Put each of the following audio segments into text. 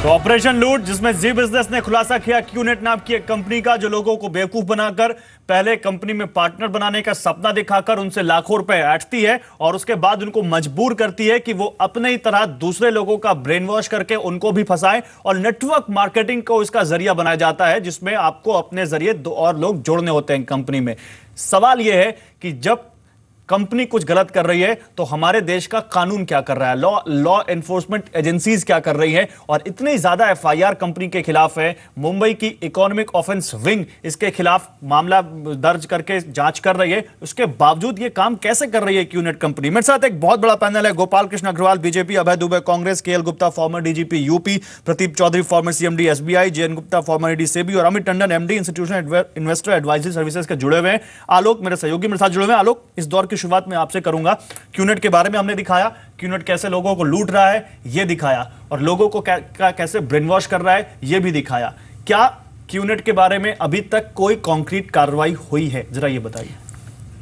तो ऑपरेशन लूट, जिसमें जी बिजनेस ने खुलासा किया क्यूनेट नाम की एक कंपनी का, जो लोगों को बेवकूफ बनाकर पहले कंपनी में पार्टनर बनाने का सपना दिखाकर उनसे लाखों रुपए ऐंठती है और उसके बाद उनको मजबूर करती है कि वो अपने ही तरह दूसरे लोगों का ब्रेन वॉश करके उनको भी फंसाएं, और नेटवर्क मार्केटिंग को इसका जरिया बनाया जाता है, जिसमें आपको अपने जरिए दो और लोग जोड़ने होते हैं कंपनी में। सवाल यह है कि जब कंपनी कुछ गलत कर रही है तो हमारे देश का कानून क्या कर रहा है, लॉ एनफोर्समेंट एजेंसीज क्या कर रही है, और इतनी ज्यादा एफआईआर कंपनी के खिलाफ है। मुंबई की इकोनॉमिक ऑफेंस विंग इसके खिलाफ मामला दर्ज करके जांच कर रही है, उसके बावजूद ये काम कैसे कर रही है क्यूनेट कंपनी। मेरे साथ एक बहुत बड़ा पैनल है। Gopal Krishna Agrawal BJP, Abhay Dubey Congress, KL Gupta former DGP UP, Pradeep Chaudhary former CMD SBI, JN Gupta former ED SEBI, और Amit Tandon MD institutional investor advisory services के जुड़े हुए हैं। आलोक मेरे सहयोगी मेरे साथ जुड़े हुए हैं। आलोक, इस दौर की शुरुआत में आपसे करूंगा। क्यूनेट के बारे में हमने दिखाया, क्यूनेट कैसे लोगों को लूट रहा है यह दिखाया, और लोगों को कैसे ब्रेन वॉश कर रहा है यह भी दिखाया। क्या क्यूनेट के बारे में अभी तक कोई कॉन्क्रीट कार्रवाई हुई है, जरा ये बताइए।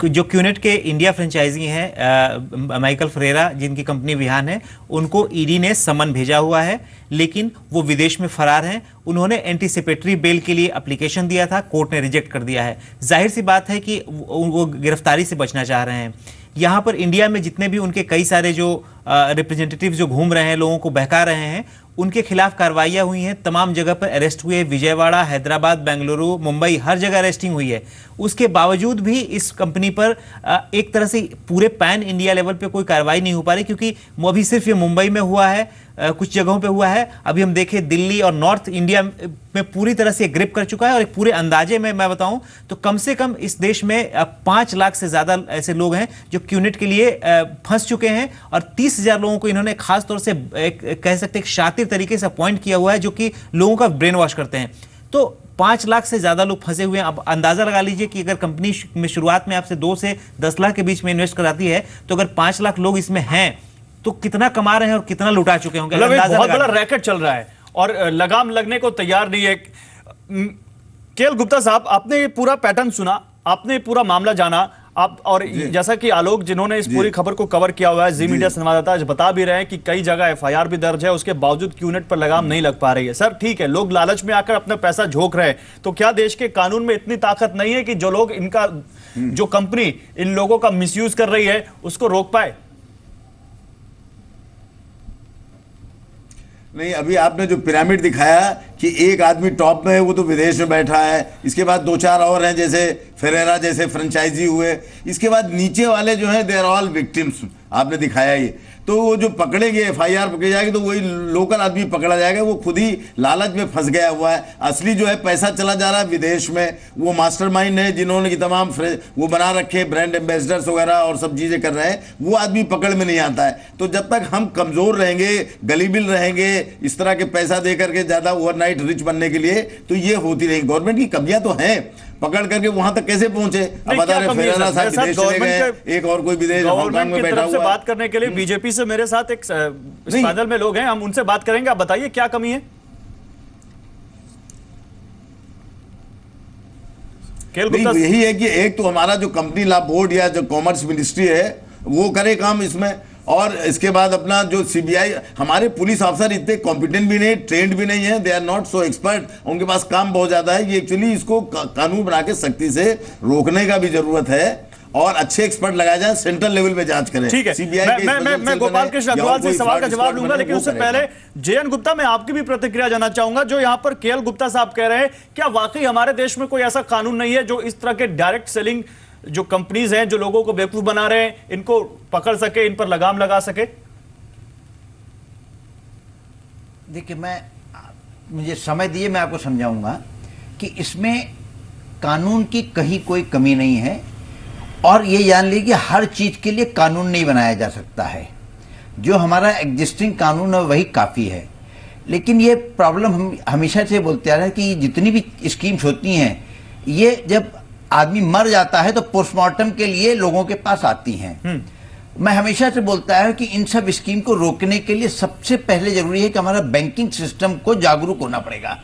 जो क्यूनेट के इंडिया फ्रेंचाइजी हैं माइकल फरेरा, जिनकी कंपनी विहान है, उनको ईडी ने समन भेजा हुआ है, लेकिन वो विदेश में फरार हैं। उन्होंने एंटीसिपेटरी बेल के लिए एप्लीकेशन दिया था, कोर्ट ने रिजेक्ट कर दिया है। जाहिर सी बात है कि वो गिरफ्तारी से बचना चाह रहे हैं। यहाँ पर इंडिया में जितने भी उनके कई सारे जो रिप्रेजेंटेटिव जो घूम रहे हैं, लोगों को बहका रहे हैं, उनके खिलाफ कार्रवाइयाँ हुई हैं। तमाम जगह पर अरेस्ट हुए, विजयवाड़ा, हैदराबाद, बेंगलुरु, मुंबई, हर जगह अरेस्टिंग हुई है। उसके बावजूद भी इस कंपनी पर एक तरह से पूरे पैन इंडिया लेवल पे कोई कार्रवाई नहीं हो पा रही, क्योंकि वो अभी सिर्फ ये मुंबई में हुआ है, कुछ जगहों पे हुआ है। अभी हम देखें दिल्ली और नॉर्थ इंडिया में पूरी तरह से ग्रिप कर चुका है। और एक पूरे अंदाजे में मैं बताऊं तो कम से कम इस देश में 5 लाख से ज्यादा ऐसे लोग हैं जो क्यूनेट के लिए फंस चुके हैं, और 30,000 लोगों को इन्होंने खास तौर से कह सकते हैं शातिर तरीके से अपॉइंट किया हुआ है, जो कि लोगों का ब्रेन वॉश करते हैं। तो 5 लाख से ज्यादा लोग फंसे हुए हैं। अब अंदाजा लगा लीजिए कि अगर कंपनी में शुरुआत में आपसे 2 से 10 लाख के बीच में इन्वेस्ट कराती है, तो अगर 5 लाख लोग इसमें हैं तो कितना कमा रहे हैं और कितना लुटा चुके होंगे। बहुत बड़ा रैकेट चल रहा है और लगाम लगने को तैयार नहीं है। केएल गुप्ता साहब, आपने ये पूरा पैटर्न सुना, आपने पूरा मामला जाना, आप और जैसा कि आलोक जिन्होंने इस पूरी खबर को कवर किया हुआ है, जी मीडिया संवाददाता आज बता भी रहे हैं कि कई जगह एफआईआर भी दर्ज है, उसके बावजूद क्यूनेट पर लगाम नहीं लग पा रही है। सर ठीक है, लोग लालच में आकर अपना पैसा झोंक रहे हैं, तो क्या देश के कानून में इतनी ताकत नहीं है कि जो लोग इनका जो कंपनी इन लोगों का मिसयूज कर रही है उसको रोक पाए? नहीं, अभी आपने जो पिरामिड दिखाया कि एक आदमी टॉप में है, वो तो विदेश में बैठा है, इसके बाद 2-4 और हैं जैसे फेरेरा जैसे फ्रेंचाइजी हुए, इसके बाद नीचे वाले जो हैं दे आर ऑल विक्टिम्स। आपने दिखाया ये, तो वो जो पकड़ेंगे, एफआईआर पकड़ी जाएगी तो वही लोकल आदमी पकड़ा जाएगा, वो खुद ही लालच में फंस गया हुआ है। असली जो है पैसा चला जा रहा है विदेश में, वो मास्टरमाइंड है जिन्होंने कि तमाम वो बना रखे, ब्रांड एम्बेसडर्स वगैरह और सब चीजें कर रहे हैं, वो आदमी पकड़ में नहीं आता है। तो जब तक हम कमजोर रहेंगे, गलीबिल रहेंगे, इस तरह के पैसा दे करके ज्यादा ओवरनाइट रिच बनने के लिए, तो ये होती रहेगी। गवर्नमेंट की कमियां तो हैं, पकड़ करके वहां तक कैसे पहुंचे? अब बता रहे फेरेरा साहब विदेश चले गए, एक और कोई विदेश हांगकांग में बैठा हुआ है। बात करने के लिए बीजेपी से मेरे साथ एक पैनल में लोग हैं, हम उनसे बात करेंगे। आप बताइए क्या कमी है? यही है कि एक तो हमारा जो कंपनी लॉ बोर्ड या जो कॉमर्स मिनिस्ट्री है वो करे काम इसमें, और इसके बाद अपना जो सीबीआई, हमारे पुलिस अफसर इतने कॉम्पिटेंट भी नहीं, ट्रेंड भी नहीं है, they are not so expert, उनके पास काम बहुत ज्यादा है। ये एक्चुअली इसको कानून बना के सख्ती से रोकने का भी जरूरत है, और अच्छे एक्सपर्ट लगाए जाए, सेंट्रल लेवल पे जांच करें। ठीक है, मैं गोपाल कृष्ण अग्रवाल से सवाल का जवाब लूंगा, लेकिन उससे पहले जेएन गुप्ता, मैं आपकी भी प्रतिक्रिया जानना चाहूंगा। जो यहां पर केएल गुप्ता साहब कह रहे हैं, क्या वाकई हमारे देश में कोई ऐसा कानून नहीं है जो इस तरह के डायरेक्ट सेलिंग जो कंपनीज हैं, जो लोगों को बेवकूफ बना रहे हैं, इनको पकड़ सके, इन पर लगाम लगा सके? देखिए, मुझे समय दिए, मैं आपको समझाऊंगा कि इसमें कानून की कहीं कोई कमी नहीं है, और ये जान लीजिए कि हर चीज के लिए कानून नहीं बनाया जा सकता है। जो हमारा एग्जिस्टिंग कानून है वही काफी है। लेकिन ये प्रॉब्लम हम हमेशा से बोलते आ रहे हैं कि जितनी भी स्कीम्स होती हैं, ये जब आदमी मर जाता है तो पोस्टमार्टम के लिए लोगों के पास आती हैं। मैं हमेशा से बोलता है कि इन सब स्कीम को रोकने के लिए सबसे पहले जरूरी है कि हमारा बैंकिंग सिस्टम को जागरूक होना पड़ेगा।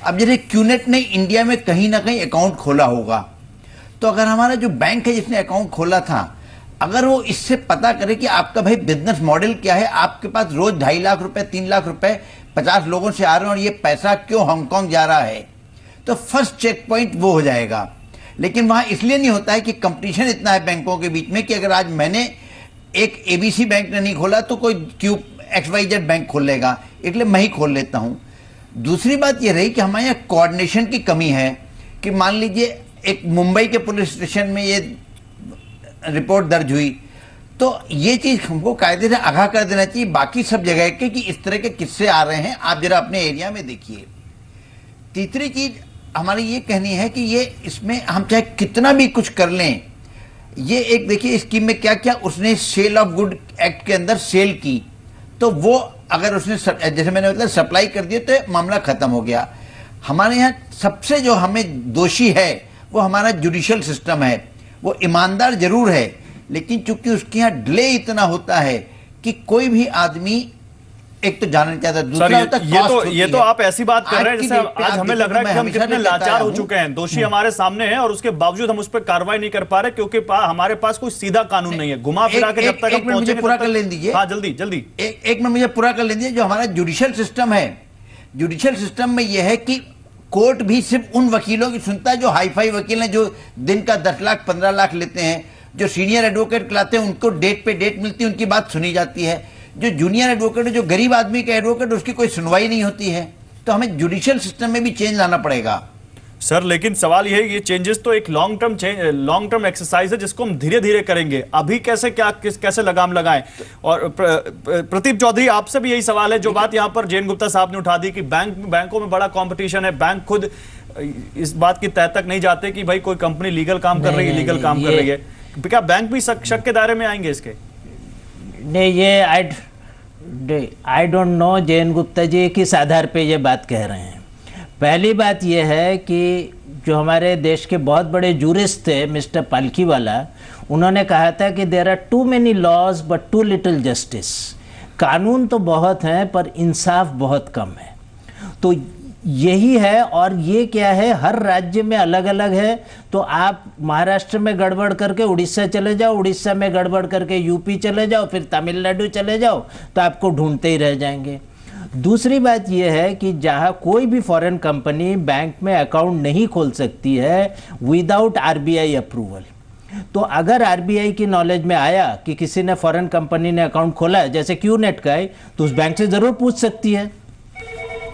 अब जैसे क्यूनेट ने इंडिया में कहीं ना कहीं अकाउंट खोला होगा, तो अगर हमारा जो बैंक है जिसने अकाउंट खोला था, अगर वो इससे पता करे कि आपका भाई बिजनेस मॉडल क्या है, आपके पास रोज 2.5 लाख रुपए 3 लाख रुपए 50 लोगों से आ रहे हैं और ये पैसा क्यों हांगकांग जा रहा है, तो फर्स्ट चेक पॉइंट वो हो जाएगा। लेकिन वहां इसलिए नहीं होता है कि कंपटीशन इतना है बैंकों के बीच में कि अगर आज मैंने एक ABC बैंक ने नहीं खोला तो कोई XYZ बैंक खोल लेगा, इसलिए मैं ही खोल लेता हूं। दूसरी बात ये रही कि हमारे यहाँ कोऑर्डिनेशन की कमी है कि मान लीजिए एक मुंबई के पुलिस स्टेशन में ये रिपोर्ट दर्ज हुई, तो ये चीज हमको कायदे से आगाह कर देना चाहिए बाकी सब जगह के कि इस तरह के किस्से आ रहे हैं, आप जरा अपने एरिया में देखिए। तीसरी चीज हमारी ये कहनी है कि ये इसमें हम चाहे कितना भी कुछ कर लें, ये एक देखिए स्कीम में क्या क्या उसने सेल ऑफ गुड एक्ट के अंदर सेल की, तो वो अगर उसने जैसे मैंने बताया सप्लाई कर दिया तो मामला खत्म हो गया। हमारे यहाँ सबसे जो हमें दोषी है वो हमारा जुडिशियल सिस्टम है। वो ईमानदार जरूर है, लेकिन चूंकि उसके यहाँ डिले इतना होता है कि कोई भी आदमी एक तो जानना चाहता है, दूसरा होता है ये तो आप ऐसी बात कर रहे हैं जैसे आज हमें लग रहा है कि हम कितने लाचार हो चुके हैं। दोषी हमारे सामने हैं और उसके बावजूद हम उस पर कार्रवाई नहीं कर पा रहे क्योंकि हमारे पास कोई सीधा कानून नहीं है। घुमा फिरा के जब तक हम मुझे पूरा कर लेने दीजिए। हाँ जल्दी जल्दी एक मिनट मुझे पूरा कर लेने दीजिए। जो हमारा जुडिशियल सिस्टम है, जुडिशियल सिस्टम में यह है कि कोर्ट भी सिर्फ उन वकीलों की सुनता है जो हाई फाई वकील हैं, जो दिन का 10 लाख 15 लाख लेते हैं। जो सीनियर एडवोकेट कहलाते हैं उनको डेट पे डेट मिलती है, उनकी बात सुनी जाती है। जो जूनियर एडवोकेट है, जो गरीब आदमी का एडवोकेट, उसकी कोई सुनवाई नहीं होती है। तो हमें जुडिशियल सिस्टम में भी चेंज लाना पड़ेगा सर। लेकिन सवाल यह है ये चेंजेस तो एक लॉन्ग टर्म एक्सरसाइज है जिसको हम धीरे धीरे करेंगे। अभी कैसे लगाम लगाएं। और प्रदीप चौधरी आपसे भी यही सवाल है, जो बात यहां पर जैन गुप्ता साहब ने उठा दी कि बैंकों में बड़ा कंपटीशन है, बैंक खुद इस बात की तह तक नहीं जाते कि भाई कोई कंपनी लीगल काम कर रही है, इलीगल काम कर रही है। क्या बैंक भी शक के दायरे में आएंगे इसके? नहीं, ये I don't know Jain Gupta ji किस आधार पे ये बात कह रहे हैं। पहली बात यह है कि जो हमारे देश के बहुत बड़े जूरिस्ट थे मिस्टर पालकीवाला, उन्होंने कहा था कि there are too many laws but too little justice. कानून तो बहुत हैं पर इंसाफ बहुत कम है। तो यही है। और ये क्या है, हर राज्य में अलग अलग है। तो आप महाराष्ट्र में गड़बड़ करके उड़ीसा चले जाओ, उड़ीसा में गड़बड़ करके यूपी चले जाओ, फिर तमिलनाडु चले जाओ, तो आपको ढूंढते ही रह जाएंगे। दूसरी बात यह है कि जहाँ कोई भी फॉरेन कंपनी बैंक में अकाउंट नहीं खोल सकती है विदाउट RBI अप्रूवल। तो अगर RBI की नॉलेज में आया कि किसी ने फॉरेन कंपनी ने अकाउंट खोला है, जैसे QNet का है, तो उस बैंक से जरूर पूछ सकती है।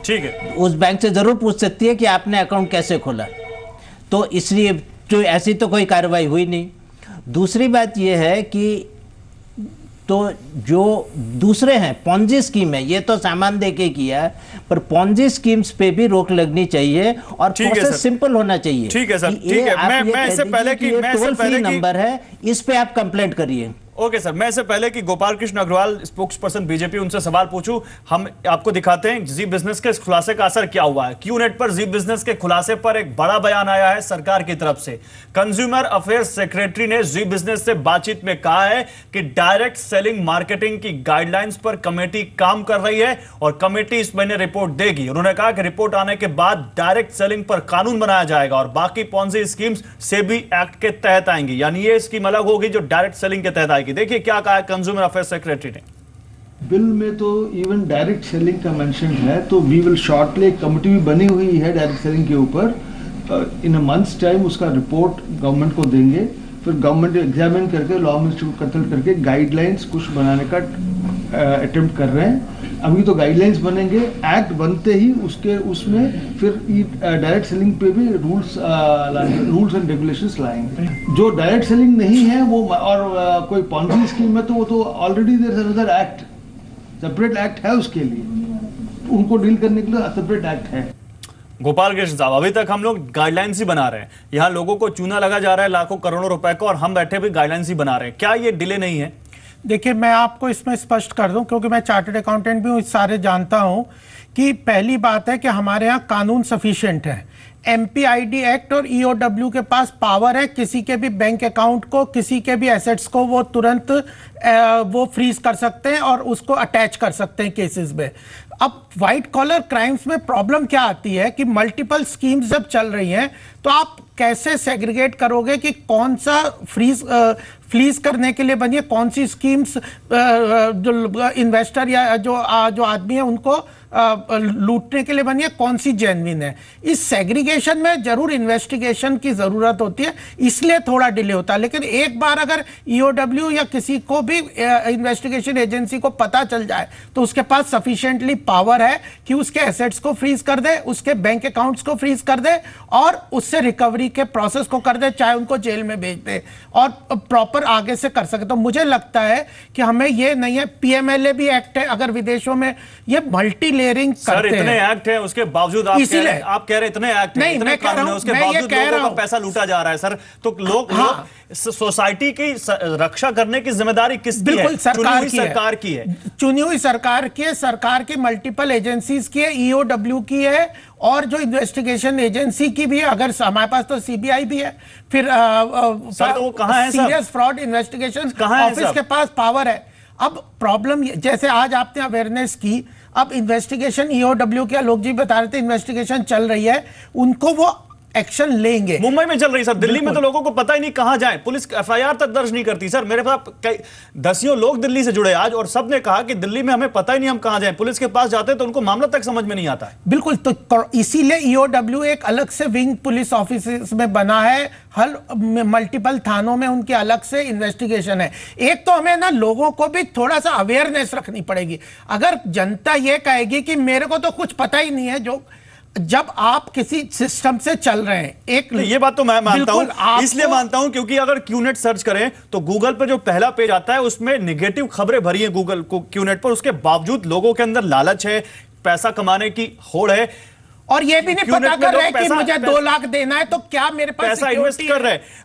ठीक है, उस बैंक से जरूर पूछ सकती है कि आपने अकाउंट कैसे खोला। तो इसलिए तो ऐसी तो कोई कार्रवाई हुई नहीं। दूसरी बात यह है कि तो जो दूसरे हैं पॉन्जी स्कीम है, ये तो सामान दे के किया, पर पॉन्जी स्कीम्स पे भी रोक लगनी चाहिए और प्रोसेस सिंपल होना चाहिए। ठीक है सर, ठीक है। मैं इससे पहले कि टोल फ्री नंबर है, इस पे आप कंप्लेंट करिए। ओके सर, मैं इससे पहले कि Gopal Krishna Agrawal spokesperson BJP उनसे सवाल पूछूं, हम आपको दिखाते हैं जी बिजनेस के इस खुलासे का असर क्या हुआ है। QNet पर जी बिजनेस के खुलासे पर एक बड़ा बयान आया है सरकार की तरफ से। कंज्यूमर अफेयर्स सेक्रेटरी ने जी बिजनेस से बातचीत में कहा है कि डायरेक्ट सेलिंग मार्केटिंग की गाइडलाइंस पर कमेटी काम कर रही है और कमेटी इस महीने रिपोर्ट देगी। उन्होंने कहा कि रिपोर्ट आने के बाद डायरेक्ट सेलिंग पर कानून बनाया जाएगा और बाकी पॉन्जी स्कीम्स सेबी एक्ट के तहत आएंगी, यानी ये स्कीम अलग होगी जो डायरेक्ट सेलिंग के तहत आएगी। देखिए क्या कहा है कंज्यूमर अफेयर्स सेक्रेटरी ने। बिल में तो इवन डायरेक्ट सेलिंग का मेंशन है, तो वी विल शॉर्टली, एक कमेटी भी बनी हुई है डायरेक्ट सेलिंग के ऊपर। इन अ मंथ्स टाइम उसका रिपोर्ट गवर्नमेंट को देंगे, फिर गवर्नमेंट एग्जामिन करके लॉ मिनिस्टर को कंसल्ट करके गाइडलाइंस कुछ बनाने का अटेम्प्ट कर रहे हैं। अभी तो गाइडलाइंस बनेंगे, एक्ट बनते ही उसमें फिर डायरेक्ट सेलिंग पे भी रूल्स एंड रेगुलेशंस लाएंगे। जो डायरेक्ट सेलिंग नहीं है वो और कोई पॉन्जी स्कीम में, तो वो तो already there is another act, separate act है उसके लिए, उनको डील करने के लिए सेपरेट एक्ट है। गोपाल कृष्ण साहब, अभी तक हम लोग गाइडलाइंस ही बना रहे हैं, यहाँ लोगों को चूना लगा जा रहा है लाखों करोड़ों रुपए का और हम बैठे भी गाइडलाइंस ही बना रहे हैं। क्या ये डिले नहीं है? देखिए, मैं आपको इसमें स्पष्ट कर दूं, क्योंकि मैं चार्टर्ड अकाउंटेंट भी हूं, सारे जानता हूं कि पहली बात है कि हमारे यहाँ कानून सफिशिएंट है। MPID एक्ट और EOW के पास पावर है किसी के भी बैंक अकाउंट को, किसी के भी एसेट्स को वो तुरंत वो फ्रीज कर सकते हैं और उसको अटैच कर सकते हैं केसेस में। अब व्हाइट कॉलर क्राइम्स में प्रॉब्लम क्या आती है कि मल्टीपल स्कीम्स जब चल रही हैं तो आप कैसे सेग्रीगेट करोगे कि कौन सा फ्रीज करने के लिए बनी है, कौन सी स्कीम्स जो इन्वेस्टर या जो आदमी है उनको लूटने के लिए बनी है, कौन सी जेन्युइन है। इस सेग्रीगेशन में जरूर इन्वेस्टिगेशन की जरूरत होती है, इसलिए थोड़ा डिले होता है। लेकिन एक बार अगर ईओडब्ल्यू या किसी को भी इन्वेस्टिगेशन एजेंसी को पता चल जाए तो उसके पास सफिशिएंटली पावर है कि उसके एसेट्स को फ्रीज कर दे, उसके बैंक अकाउंट्स को फ्रीज कर दे और उससे रिकवरी के प्रोसेस को कर दे, चाहे उनको जेल में भेज दे और प्रॉपर आगे से कर सके। तो मुझे लगता है कि हमें ये नहीं है, पीएमएलए भी एक्ट है, अगर विदेशों में ये मल्टी लेयरिंग करते हैं। इतने एक्ट हैं उसके बावजूद आप कह रहे इतने एक्ट हैं, इतने कानून हैं, उसके बावजूद लोगों का पैसा लूटा जा रहा है सर। तो लोग सोसाइटी की रक्षा करने की जिम्मेदारी किसकी है? बिल्कुल सरकार की है। चुनी हुई सरकार की है, सरकार की मल्टीपल एजेंसीज की है, ईओडब्ल्यू की है और जो इन्वेस्टिगेशन एजेंसी की भी है। अगर हमारे पास तो सीबीआई भी है, फिर सर तो वो कहां है? सीरियस फ्रॉड इन्वेस्टिगेशन ऑफिस के पास पावर है। अब प्रॉब्लम जैसे आज आपने अवेयरनेस की, अब इन्वेस्टिगेशन ईओडब्ल्यू के लोग जी बता रहे थे इन्वेस्टिगेशन चल रही है, उनको वो एक्शन लेंगे। मुंबई में चल रही सर, दिल्ली में तो लोगों को पता ही नहीं कहां जाए, पुलिस एफआईआर तक दर्ज नहीं करती। सर मेरे पास कई दसियों लोग दिल्ली से जुड़े आज और सब ने कहा कि दिल्ली में हमें पता ही नहीं हम कहां जाएं, पुलिस के पास जाते तो उनको मामला तक समझ में नहीं आता है। बिल्कुल, तो इसीलिए ईओडब्ल्यू एक अलग से विंग पुलिस ऑफिस में बना है, हर मल्टीपल थानों में उनके अलग से इन्वेस्टिगेशन है। एक तो हमें ना लोगों को भी थोड़ा सा अवेयरनेस रखनी पड़ेगी। अगर जनता ये कहेगी कि मेरे को तो कुछ पता ही नहीं है, जो जब आप किसी सिस्टम से चल रहे हैं, एक ये बात तो मैं मानता हूं, इसलिए मानता हूं क्योंकि अगर क्यूनेट सर्च करें तो गूगल पर जो पहला पेज आता है उसमें नेगेटिव खबरें भरी हैं गूगल को क्यूनेट पर, उसके बावजूद लोगों के अंदर लालच है, पैसा कमाने की होड़ है और ये भी नहीं पता कर रहे कि मुझे 2 लाख देना है तो क्या मेरे पास पैसा इन्वेस्ट कर रहे हैं।